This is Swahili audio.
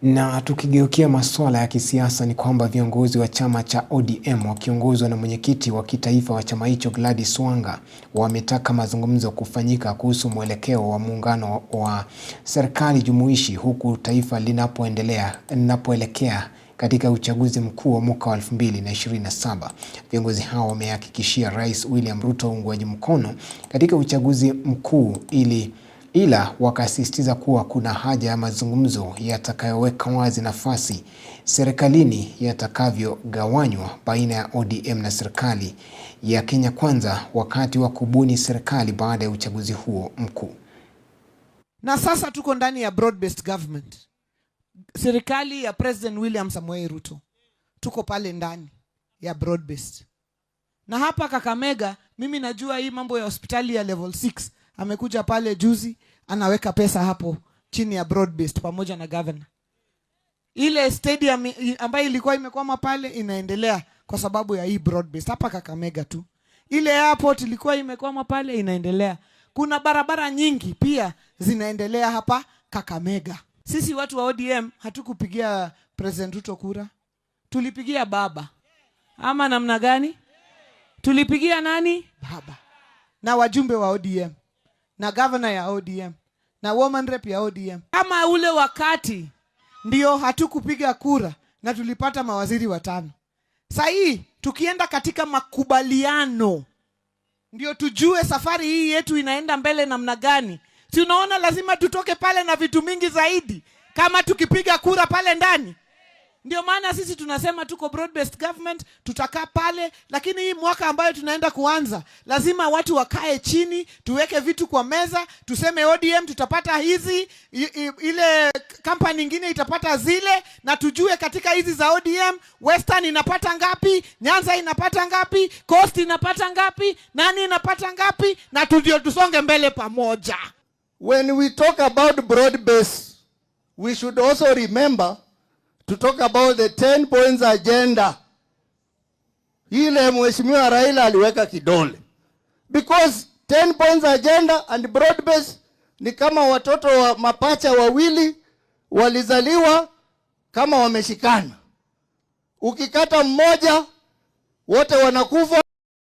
Na tukigeukia masuala ya kisiasa ni kwamba viongozi wa chama cha ODM wakiongozwa na mwenyekiti wa kitaifa wa chama hicho Gladys Wanga wametaka mazungumzo kufanyika kuhusu mwelekeo wa muungano wa serikali jumuishi huku taifa linapoelekea katika uchaguzi mkuu wa mwaka wa 2027. Viongozi hao wamehakikishia Rais William Ruto uungwaji mkono katika uchaguzi mkuu ila wakasisitiza kuwa kuna haja ya mazungumzo yatakayoweka wazi nafasi serikalini yatakavyogawanywa baina ya ODM na serikali ya Kenya Kwanza wakati wa kubuni serikali baada ya uchaguzi huo mkuu. Na sasa tuko ndani ya broad-based government. Serikali ya President William Samoei Ruto. Tuko pale ndani ya broad-based. Na hapa Kakamega, mimi najua hii mambo ya hospitali ya level 6. Amekuja pale juzi, anaweka pesa hapo chini ya broad-based pamoja na governor. Ile stadium ambayo ilikuwa imekwama pale inaendelea kwa sababu ya hii broad-based. Hapa Kakamega tu. Ile airport ilikuwa imekwama pale inaendelea. Kuna barabara nyingi pia zinaendelea hapa Kakamega. Sisi watu wa ODM hatukupigia President Ruto kura. Tulipigia baba. Ama namna gani? Tulipigia nani? Baba. Na wajumbe wa ODM. Na governor ya ODM. Na woman rep ya ODM. Kama ule wakati ndio hatukupiga kura na tulipata mawaziri 5. Sasa hii tukienda katika makubaliano ndio tujue safari hii yetu inaenda mbele namna gani. Si unaona lazima tutoke pale na vitu mingi zaidi kama tukipiga kura pale ndani. Ndio maana sisi tunasema tuko broad-based government, tutakaa pale, lakini hii mwaka ambayo tunaenda kuanza, lazima watu wakae chini, tuweke vitu kwa meza, tuseme ODM tutapata hizi, ile kampani nyingine itapata zile, na tujue katika hizi za ODM, Western inapata ngapi, Nyanza inapata ngapi, Coast inapata ngapi, nani inapata ngapi, na ndio tusonge mbele pamoja. When we talk about broad-based, we should also remember to talk about the 10 points agenda. Ile Mheshimiwa Raila aliweka kidole. Because 10 points agenda and broad-based ni kama watoto wa mapacha wawili walizaliwa kama wameshikana. Ukikata mmoja wote wanakufa.